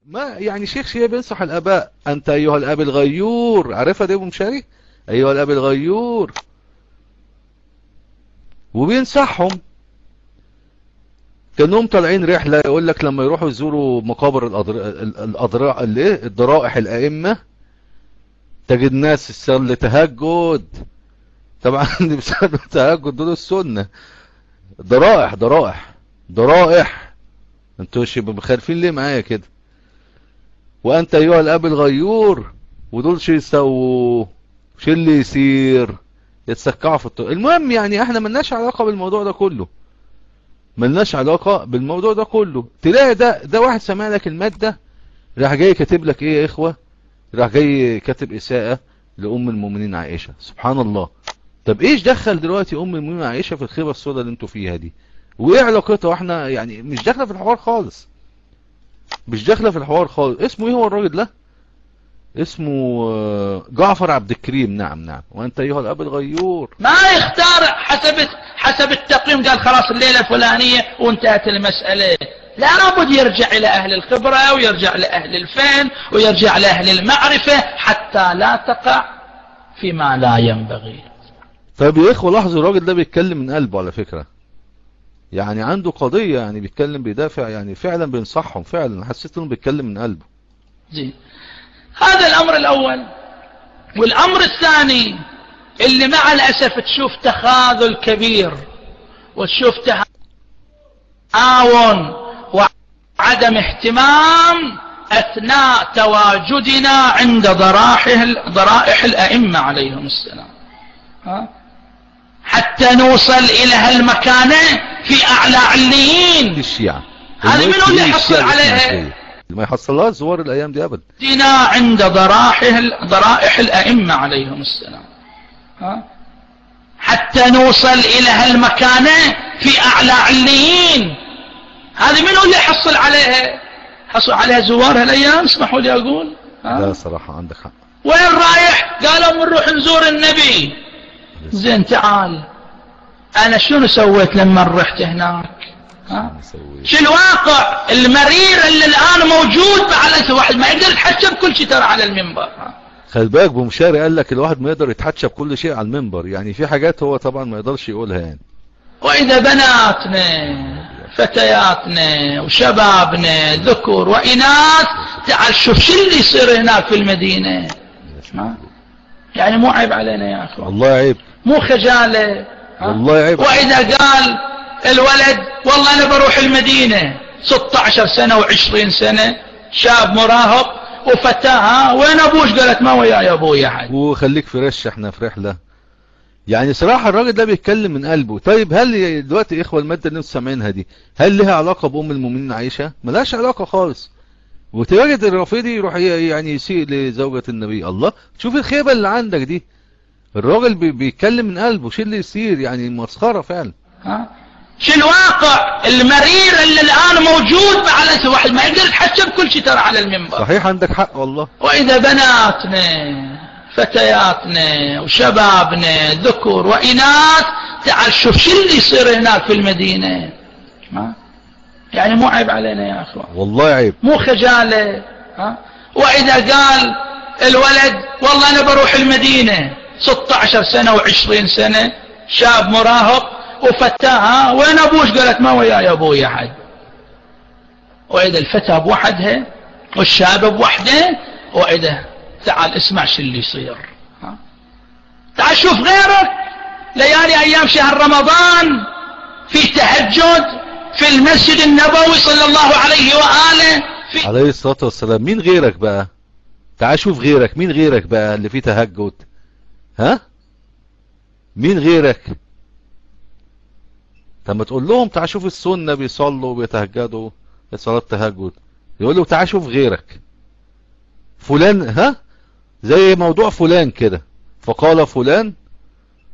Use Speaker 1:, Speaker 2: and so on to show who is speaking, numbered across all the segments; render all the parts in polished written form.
Speaker 1: ما يعني شيخ شيعي بينصح الآباء، أنت أيها الأب الغيور، عارفها دي أبو مشاري؟ أيها الأب الغيور، وبينصحهم. كانهم طالعين رحلة، يقول لك لما يروحوا يزوروا مقابر الضرائح الأئمة تجد ناس يصلي تهجد. طبعا اللي بيصلوا تهجد دول السنة. ضرائح ضرائح ضرائح، انتوا مخالفين ليه معايا كده؟ وأنت أيها الأب الغيور، ودول شو يسووا؟ شو اللي يصير؟ يتسكعوا في الطرق. المهم يعني احنا ملناش علاقة بالموضوع ده كله، ملناش علاقة بالموضوع ده كله. تلاقي ده واحد سامع لك المادة، راح جاي كاتب لك ايه يا اخوة؟ راح جاي كاتب اساءة لأم المؤمنين عائشة. سبحان الله. طب ايش دخل دلوقتي أم المؤمنين عائشة في الخيبة السوداء اللي انتوا فيها دي؟ وايه علاقتها؟ احنا يعني مش داخله في الحوار خالص، مش داخله في الحوار خالص. اسمه ايه هو الراجل ده؟ اسمه جعفر عبد الكريم. نعم. وانت ايها الاب الغيور.
Speaker 2: ما يختار حسب التقييم، قال خلاص الليلة الفلانية وانتهت المسألة. لابد يرجع الى اهل الخبرة، ويرجع لأهل الفهم، ويرجع لأهل المعرفة، حتى لا تقع فيما لا ينبغي.
Speaker 1: طيب يا اخوة لاحظوا الراجل ده بيتكلم من قلبه على فكرة، يعني عنده قضية، يعني بيتكلم بيدافع، يعني فعلا بينصحهم فعلا. حسيت انه بيتكلم من قلبه.
Speaker 2: زين، هذا الامر الاول. والامر الثاني اللي مع الاسف تشوف تخاذل كبير، وتشوف تعاون وعدم اهتمام اثناء تواجدنا عند ضرائح الائمة عليهم السلام، حتى نوصل الى هالمكانة في اعلى عليين.
Speaker 1: الشيعة
Speaker 2: هذه منو اللي يحصل عليها؟
Speaker 1: ما يحصلهاش زوار الايام دي ابدا.
Speaker 2: دينا عند ضرائح الائمة عليهم السلام، حتى نوصل الى هالمكانة في اعلى عليين. هذه منو اللي يحصل عليها؟ حصل عليها زوار هالايام، اسمحوا لي اقول.
Speaker 1: لا صراحة عندك حق.
Speaker 2: وين رايح؟ قالوا بنروح نزور النبي. زين تعال، انا شنو سويت لما رحت هناك؟ شو الواقع المرير اللي الان موجود مع الواحد ما يقدر يتحكى بكل شيء ترى على المنبر.
Speaker 1: خلي بالك ابو مشاري قال لك الواحد ما يقدر يتحكى بكل شيء على المنبر، يعني في حاجات هو طبعا ما يقدرش يقولها يعني.
Speaker 2: واذا بناتنا فتياتنا وشبابنا ذكور واناث، تعال شوف شو اللي يصير هناك في المدينة. يعني مو عيب علينا يا اخوان؟
Speaker 1: والله عيب،
Speaker 2: مو خجالة
Speaker 1: والله عيب.
Speaker 2: واذا قال الولد والله انا بروح المدينة 16 سنة و20 سنة، شاب مراهق وفتاها، وين ابوش؟ قالت ما وياي ابوي احد.
Speaker 1: وخليك فريش، احنا في رحلة. يعني صراحة الراجل ده بيتكلم من قلبه. طيب هل دلوقتي يا اخوة المادة اللي انتم سامعينها دي هل لها علاقة بأم المؤمنين عائشة؟ ملهاش علاقة خالص. وتواجد الرافضي يروح يعني يسيء لزوجة النبي. الله، شوف الخيبة اللي عندك دي. الراجل بيتكلم من قلبه، شو اللي يصير؟ يعني مسخرة فعلا.
Speaker 2: شو الواقع المرير اللي الان موجود مع الواحد ما يقدر يتحكى بكل شيء ترى على المنبر.
Speaker 1: صحيح عندك حق والله.
Speaker 2: واذا بناتنا فتياتنا وشبابنا ذكور واناث، تعال شوف شو اللي يصير هناك في المدينة. يعني مو عيب علينا يا اخوان؟
Speaker 1: والله عيب،
Speaker 2: مو خجالة. واذا قال الولد والله انا بروح المدينة 16 سنة و20 سنة، شاب مراهق وفتاها، وين ابوش؟ قالت ما وياي ابوي احد. واذا الفتاة بوحدها والشاب بوحده، واذا تعال اسمع شو اللي يصير. تعال شوف غيرك، ليالي ايام شهر رمضان في تهجد في المسجد النبوي صلى الله عليه وآله
Speaker 1: عليه الصلاة والسلام. مين غيرك بقى؟ تعال شوف غيرك، مين غيرك بقى اللي فيه تهجد؟ مين غيرك؟ طب ما تقول لهم تعال شوف السنة بيصلوا وبيتهجدوا صلاة تهجد، يقول له تعال شوف غيرك فلان. زي موضوع فلان كده، فقال فلان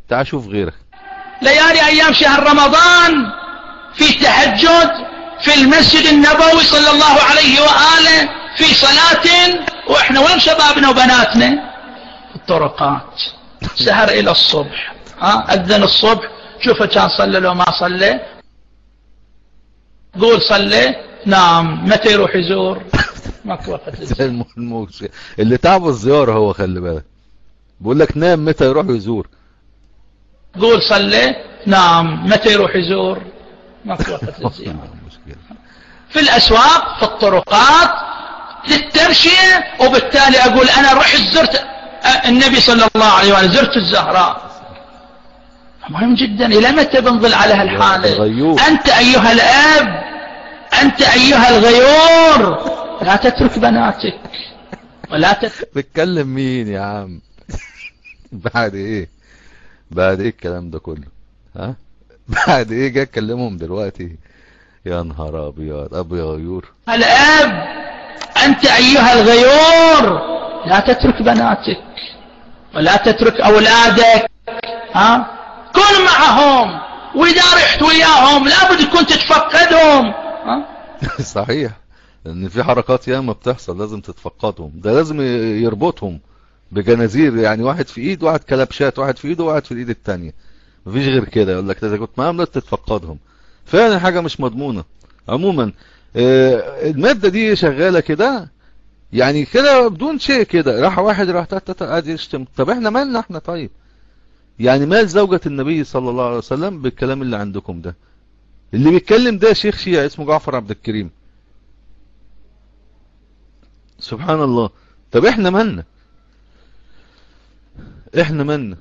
Speaker 1: تعال شوف غيرك.
Speaker 2: ليالي ايام شهر رمضان في تهجد في المسجد النبوي صلى الله عليه وآله في صلاة، واحنا وين شبابنا وبناتنا؟ الطرقات، سهر الى الصبح. اذن الصبح، شوفه كان صلى لو ما صلى، قول صلى، نام. متى يروح يزور؟ ماكو وقت للزيارة.
Speaker 1: اللي تعبه الزيارة هو، خلي بالك، بيقول لك نام متى يروح يزور.
Speaker 2: قول صلي نام متى يروح يزور، ماكو وقت للزيارة. في الأسواق، في الطرقات، للترشية. وبالتالي أقول أنا رحت زرت النبي صلى الله عليه وسلم، زرت الزهراء. مهم جدا. إلى متى بنظل على هالحالة؟ أنت أيها الأب، أنت أيها الغيور، لا تترك بناتك ولا
Speaker 1: بتكلم مين يا عم؟ بعد إيه؟ بعد إيه الكلام ده كله؟ ها؟ بعد إيه جاي أكلمهم دلوقتي؟ يا نهار أبيض، أبو يا غيور.
Speaker 2: الأب، أنت أيها الغيور، لا تترك بناتك ولا تترك أولادك. ها؟ كن معهم، وإذا رحت وياهم لابد كنت تتفقدهم. ها؟
Speaker 1: صحيح، لأن في حركات ياما بتحصل لازم تتفقدهم. ده لازم يربطهم بجنازير، يعني واحد في ايد، واحد كلبشات، واحد في ايده وواحد في الايد التانية، مفيش غير كده. يقول لك اذا كنت معاهم لازم تتفقدهم. فعلا حاجة مش مضمونة. عموما المادة دي شغالة كده، يعني كده بدون شيء كده، راح واحد راح قاعد يشتم. طب احنا مالنا احنا؟ طيب يعني مال زوجة النبي صلى الله عليه وسلم بالكلام اللي عندكم ده؟ اللي بيتكلم ده شيخ شيعي اسمه جعفر عبد الكريم. سبحان الله. طب احنا مالنا؟ احنا مالنا؟